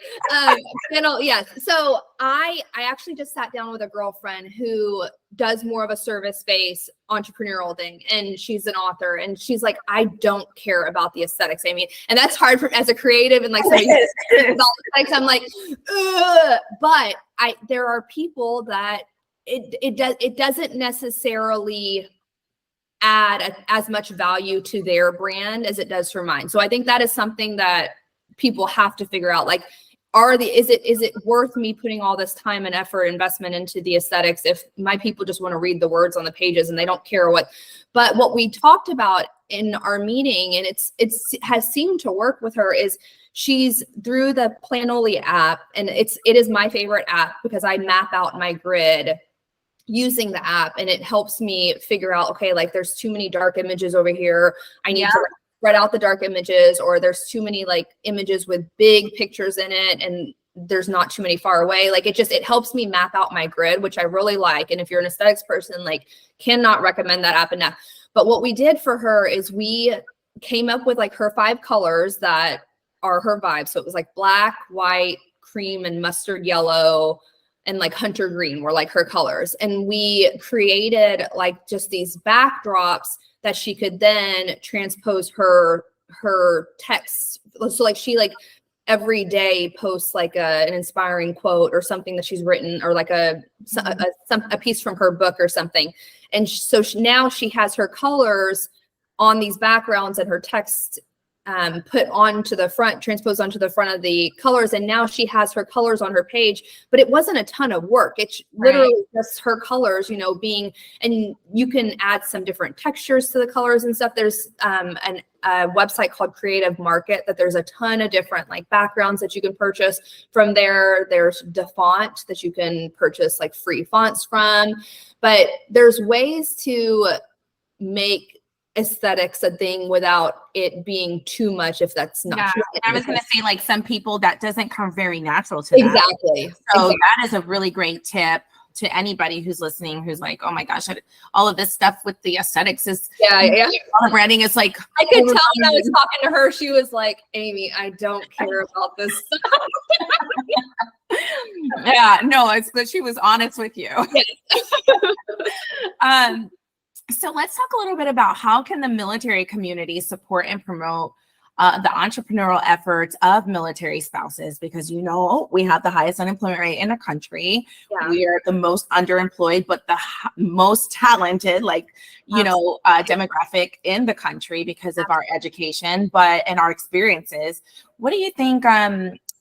Yes. So I actually just sat down with a girlfriend who does more of a service-based entrepreneurial thing, and she's an author, and she's like, I don't care about the aesthetics, Amy, and that's hard for as a creative and like somebody aesthetics. I'm like, ugh. But there are people that it doesn't necessarily add as much value to their brand as it does for mine. So I think that is something that people have to figure out. Like, is it worth me putting all this time and effort investment into the aesthetics if my people just want to read the words on the pages and they don't care but what we talked about in our meeting, and it has seemed to work with her, is she's through the Planoly app, and it is my favorite app because I map out my grid using the app, and it helps me figure out, okay, like there's too many dark images over here. I need to spread out the dark images, or there's too many like images with big pictures in it and there's not too many far away. Like it helps me map out my grid, which I really like. And if you're an aesthetics person, like cannot recommend that app enough. But what we did for her is we came up with like her 5 colors that are her vibe. So it was like black, white, cream, and mustard yellow, and like hunter green were like her colors. And we created like just these backdrops that she could then transpose her text. So like she like every day posts like an inspiring quote or something that she's written, or like a piece from her book or something. And so now she has her colors on these backgrounds and her text put onto the front, transposed onto the front of the colors. And now she has her colors on her page, but it wasn't a ton of work. It's literally just her colors, you know, and you can add some different textures to the colors and stuff. There's a website called Creative Market that there's a ton of different like backgrounds that you can purchase from there. There's DeFont that you can purchase like free fonts from, but there's ways to make aesthetics a thing without it being too much, if that's not true. I was going to say, like, some people that doesn't come very natural to them. Exactly. So that is a really great tip to anybody who's listening, who's like, oh my gosh, all of this stuff with the aesthetics is all the branding is like, I could tell when I was talking to her, she was like, Amy, I don't care about this stuff. Yeah, no, it's that she was honest with you. Yes. So let's talk a little bit about how can the military community support and promote the entrepreneurial efforts of military spouses, because you know we have the highest unemployment rate in the country. Yeah. We are the most underemployed, but the most talented, like demographic in the country because of our education, and our experiences. What do you think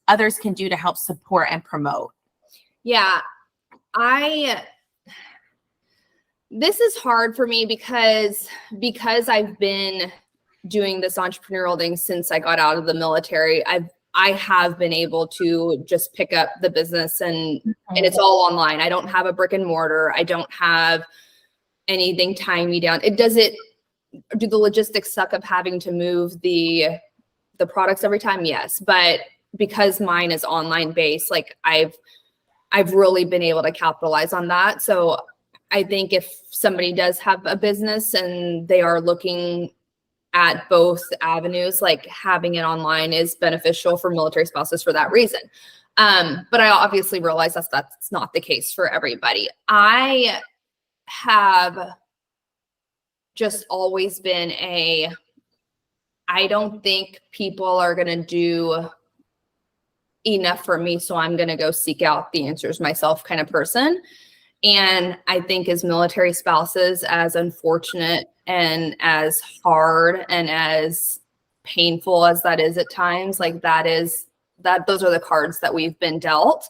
others can do to help support and promote? Yeah, this is hard for me because I've been doing this entrepreneurial thing since I got out of the military. I have been able to just pick up the business and it's all online. I don't have a brick and mortar. I don't have anything tying me down. Do the logistics suck of having to move the products every time? Yes. But because mine is online based, like I've really been able to capitalize on that. So I think if somebody does have a business and they are looking at both avenues, like having it online is beneficial for military spouses for that reason. But I obviously realize that's not the case for everybody. I have just always been I don't think people are going to do enough for me, so I'm going to go seek out the answers myself kind of person. And I think as military spouses, as unfortunate and as hard and as painful as that is at times, like those are the cards that we've been dealt.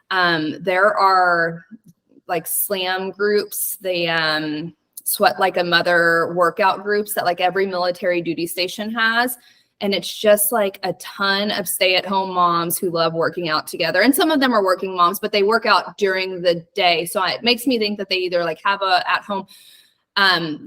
There are like SLAM groups, the Sweat Like a Mother workout groups that like every military duty station has. And it's just like a ton of stay-at-home moms who love working out together. And some of them are working moms, but they work out during the day. So it makes me think that they either like have a at-home.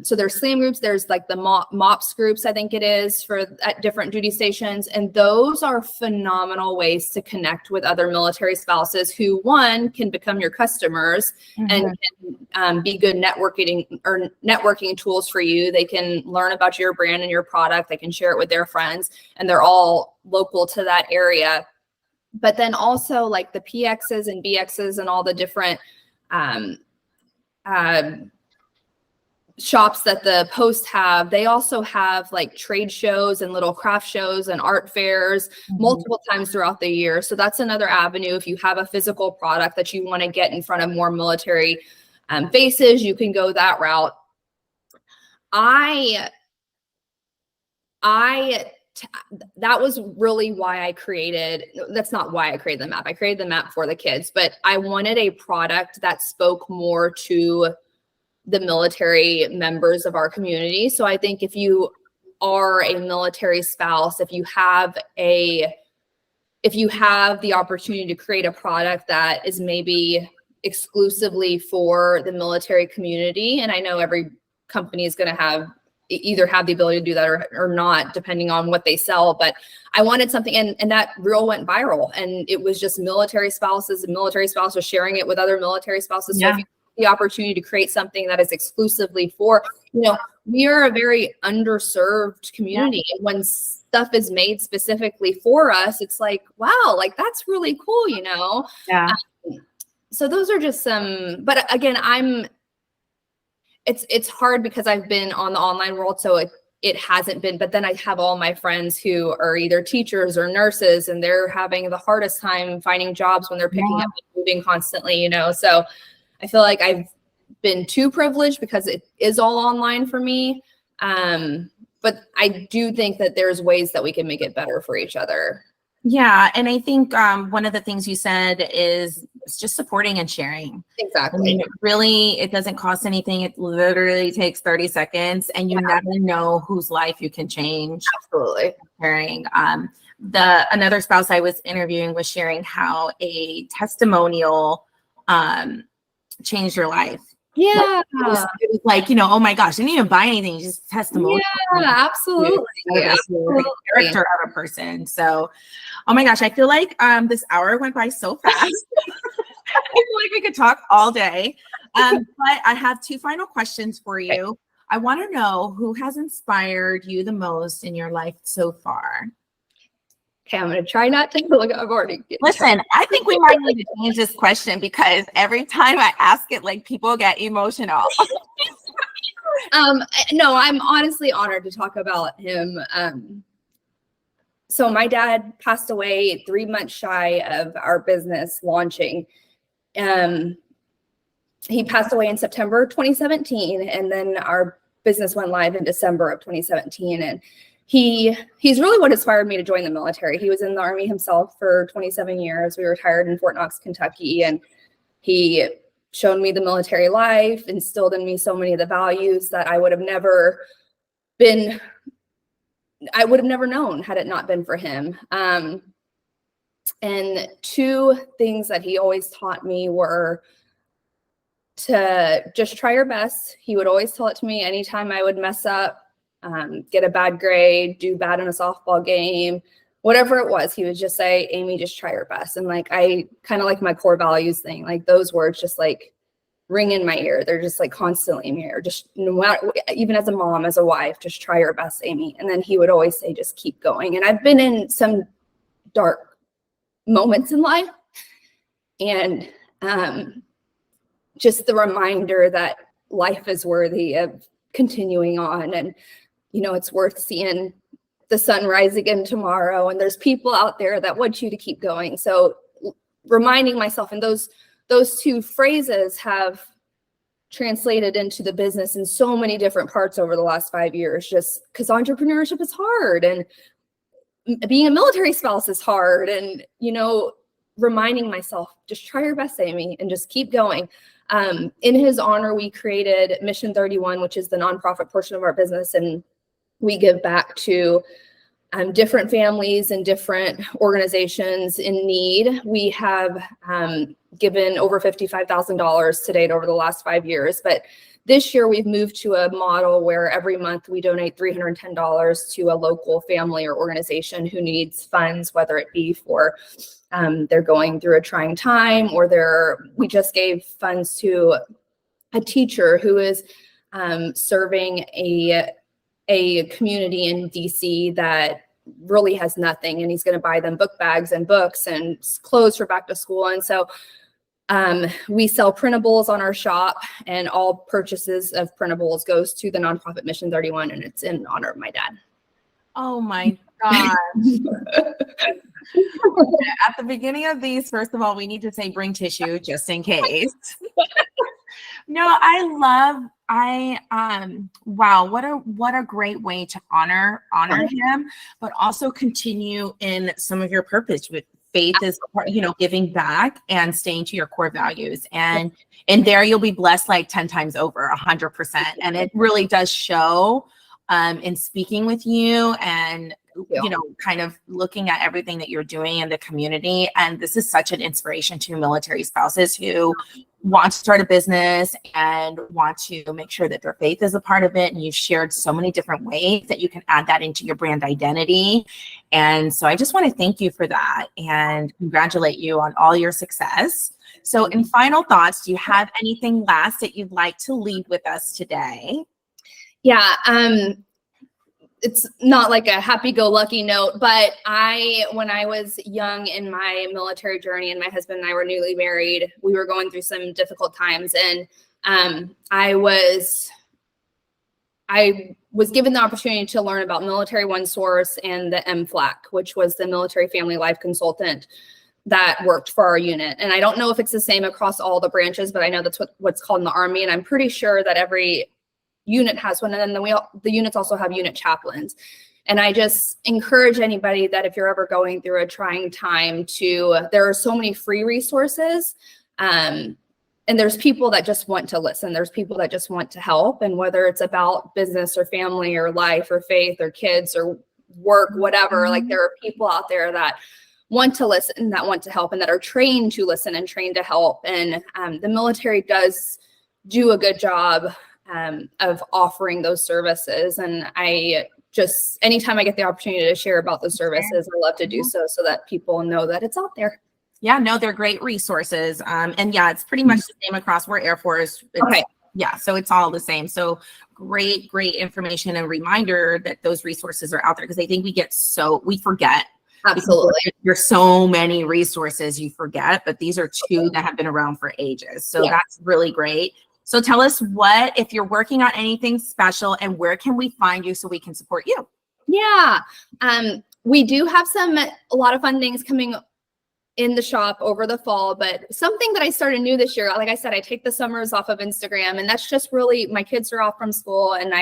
So there's SLAM groups. There's like the MOPS groups, I think it is, at different duty stations. And those are phenomenal ways to connect with other military spouses who, one, can become your customers and can be good networking tools for you. They can learn about your brand and your product. They can share it with their friends, and they're all local to that area. But then also like the PXs and BXs and all the different shops that the post have, they also have like trade shows and little craft shows and art fairs multiple times throughout the year. So that's another avenue. If you have a physical product that you want to get in front of more military faces, you can go that route. I that was really why I created, that's not why I created the map. I created the map for the kids, but I wanted a product that spoke more to the military members of our community. So I think if you are a military spouse, if you have the opportunity to create a product that is maybe exclusively for the military community, and I know every company is going to either have the ability to do that or not, depending on what they sell. But I wanted something, and that reel went viral, and it was just military spouses and military spouses sharing it with other military spouses. So if you have the opportunity to create something that is exclusively for, we are a very underserved community. And when stuff is made specifically for us, it's like, wow, like that's really cool, Yeah. So those are just some, but again, it's hard because I've been on the online world, so it hasn't been, but then I have all my friends who are either teachers or nurses, and they're having the hardest time finding jobs when they're picking up and moving constantly, so I feel like I've been too privileged because it is all online for me. But I do think that there's ways that we can make it better for each other. Yeah. And I think one of the things you said is just supporting and sharing. Exactly. I mean, it doesn't cost anything. It literally takes 30 seconds, and you never know whose life you can change. Absolutely. Sharing. Another spouse I was interviewing was sharing how a testimonial changed your life. Yeah. It was like, oh my gosh, I didn't even buy anything, just testimonial. Yeah, absolutely. The character of a person. So, oh my gosh, I feel like this hour went by so fast. I feel like we could talk all day. But I have two final questions for you. I want to know who has inspired you the most in your life so far. Okay, I'm going to try not to look. I've already. Listen, I think we might need to change this question because every time I ask it, like people get emotional. No, I'm honestly honored to talk about him. So my dad passed away 3 months shy of our business launching. He passed away in September 2017, and then our business went live in December of 2017. And he's really what inspired me to join the military. He was in the Army himself for 27 years. We retired in Fort Knox, Kentucky, and he showed me the military life, instilled in me so many of the values that I would have never known had it not been for him. And two things that he always taught me were to just try your best. He would always tell it to me anytime I would mess up, get a bad grade, do bad in a softball game, whatever it was, he would just say, Amy, just try your best. And like, I kind of like my core values thing, like those words just like ring in my ear. They're just like constantly in my ear. Just no matter, even as a mom, as a wife, just try your best, Amy. And then he would always say, just keep going. And I've been in some dark moments in life, and just the reminder that life is worthy of continuing on, and it's worth seeing the sun rise again tomorrow, and there's people out there that want you to keep going. So reminding myself, and those two phrases have translated into the business in so many different parts over the last 5 years, just because entrepreneurship is hard, and being a military spouse is hard, and reminding myself, just try your best, Amy, and just keep going. In his honor, we created Mission 31, which is the nonprofit portion of our business, and we give back to different families and different organizations in need. We have given over $55,000 to date over the last 5 years, but this year we've moved to a model where every month we donate $310 to a local family or organization who needs funds, whether it be for they're going through a trying time, or we just gave funds to a teacher who is serving a community in DC that really has nothing, and he's going to buy them book bags and books and clothes for back to school. And so we sell printables on our shop, and all purchases of printables goes to the nonprofit Mission 31, and it's in honor of my dad. Oh my gosh. At the beginning of these, first of all, we need to say bring tissue just in case. No, wow, what a great way to honor him, but also continue in some of your purpose with faith is, giving back and staying to your core values. And there you'll be blessed like 10 times over, 100%. And it really does show in speaking with you and kind of looking at everything that you're doing in the community. And this is such an inspiration to military spouses who want to start a business and want to make sure that their faith is a part of it. And you've shared so many different ways that you can add that into your brand identity. And so I just want to thank you for that and congratulate you on all your success. So in final thoughts, do you have anything last that you'd like to leave with us today? Yeah. It's not like a happy-go-lucky note, but when I was young in my military journey and my husband and I were newly married, we were going through some difficult times. And I was given the opportunity to learn about Military One Source and the MFLAC, which was the Military Family Life Consultant that worked for our unit. And I don't know if it's the same across all the branches, but I know that's what's called in the Army. And I'm pretty sure that every unit has one, and then the units also have unit chaplains. And I just encourage anybody that if you're ever going through a trying time there are so many free resources, and there's people that just want to listen. There's people that just want to help, and whether it's about business or family or life or faith or kids or work, whatever, like there are people out there that want to listen, that want to help, and that are trained to listen and trained to help. And the military does do a good job of offering those services. And I just, anytime I get the opportunity to share about those services, I love to do so that people know that it's out there. Yeah, no, they're great resources. And yeah, it's pretty much the same across. We're Air Force. Okay. Yeah, so it's all the same. So great information and reminder that those resources are out there, because I think we forget. Absolutely. There's so many resources you forget, but these are two that have been around for ages. So that's really great. So tell us if you're working on anything special, and where can we find you so we can support you? Yeah. We do have a lot of fun things coming in the shop over the fall, but something that I started new this year, like I said, I take the summers off of Instagram, and that's just really, my kids are off from school, and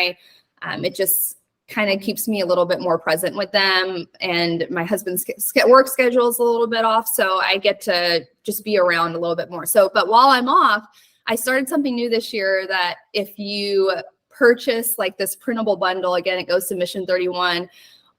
it just kind of keeps me a little bit more present with them. And my husband's work schedule is a little bit off, so I get to just be around a little bit more. But while I'm off, I started something new this year that if you purchase like this printable bundle, again, it goes to Mission 31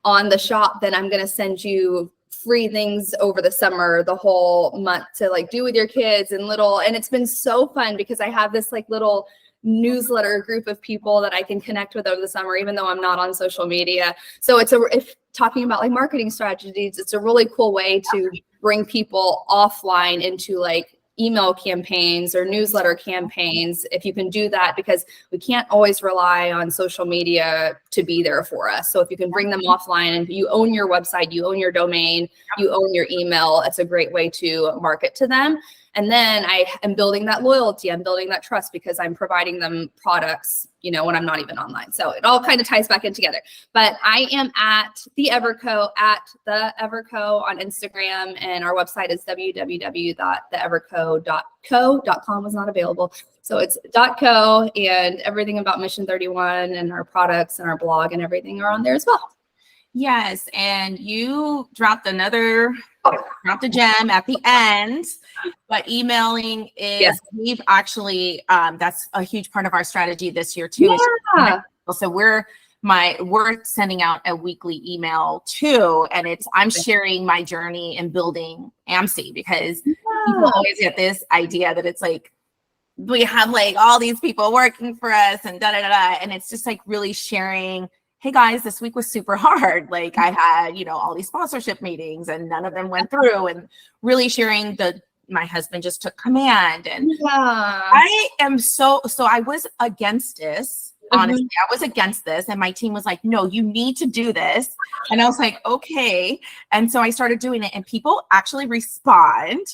on the shop, then I'm going to send you free things over the summer, the whole month to like do with your kids and it's been so fun because I have this like little newsletter group of people that I can connect with over the summer, even though I'm not on social media. So if talking about like marketing strategies, it's a really cool way to bring people offline into like email campaigns or newsletter campaigns, if you can do that, because we can't always rely on social media to be there for us. So if you can bring them offline and you own your website, you own your domain, you own your email, it's a great way to market to them. And then I am building that loyalty, I'm building that trust because I'm providing them products, when I'm not even online. So it all kind of ties back in together. But I am at the Everco on Instagram, and our website is www.theeverco.co.com was not available. So it's .co, and everything about Mission 31 and our products and our blog and everything are on there as well. Yes, and you dropped a gem at the end, but emailing is, we've actually, that's a huge part of our strategy this year too. Yeah. So we're sending out a weekly email too, and I'm sharing my journey in building AMC, because people always get this idea that it's like, we have like all these people working for us and and it's just like really sharing, hey guys, this week was super hard. Like I had, all these sponsorship meetings and none of them went through, and really sharing my husband just took command. And I am so I was against this honestly. I was against this, and my team was like, no, you need to do this. And I was like, okay. And so I started doing it, and people actually respond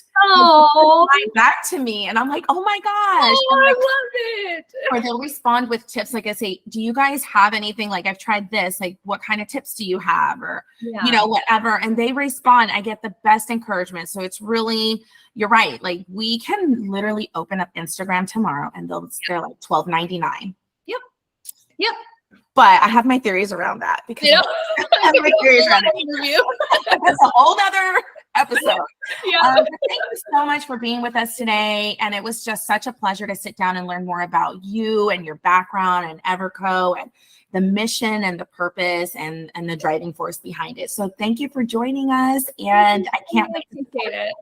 back to me. And I'm like, oh my gosh. Oh, I love it. Or they'll respond with tips. Like I say, do you guys have anything? Like, I've tried this. Like, what kind of tips do you have? Or, you know, whatever. And they respond. I get the best encouragement. So it's really, you're right. Like, we can literally open up Instagram tomorrow and they're like $12.99. Yep. But I have my theories around that because I have my theories around it. That's a whole other episode. Thank you so much for being with us today. And it was just such a pleasure to sit down and learn more about you and your background and Everco and the mission and the purpose and the driving force behind it. So thank you for joining us. And I can't wait to appreciate it.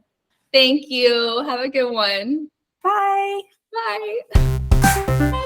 Thank you. Have a good one. Bye. Bye.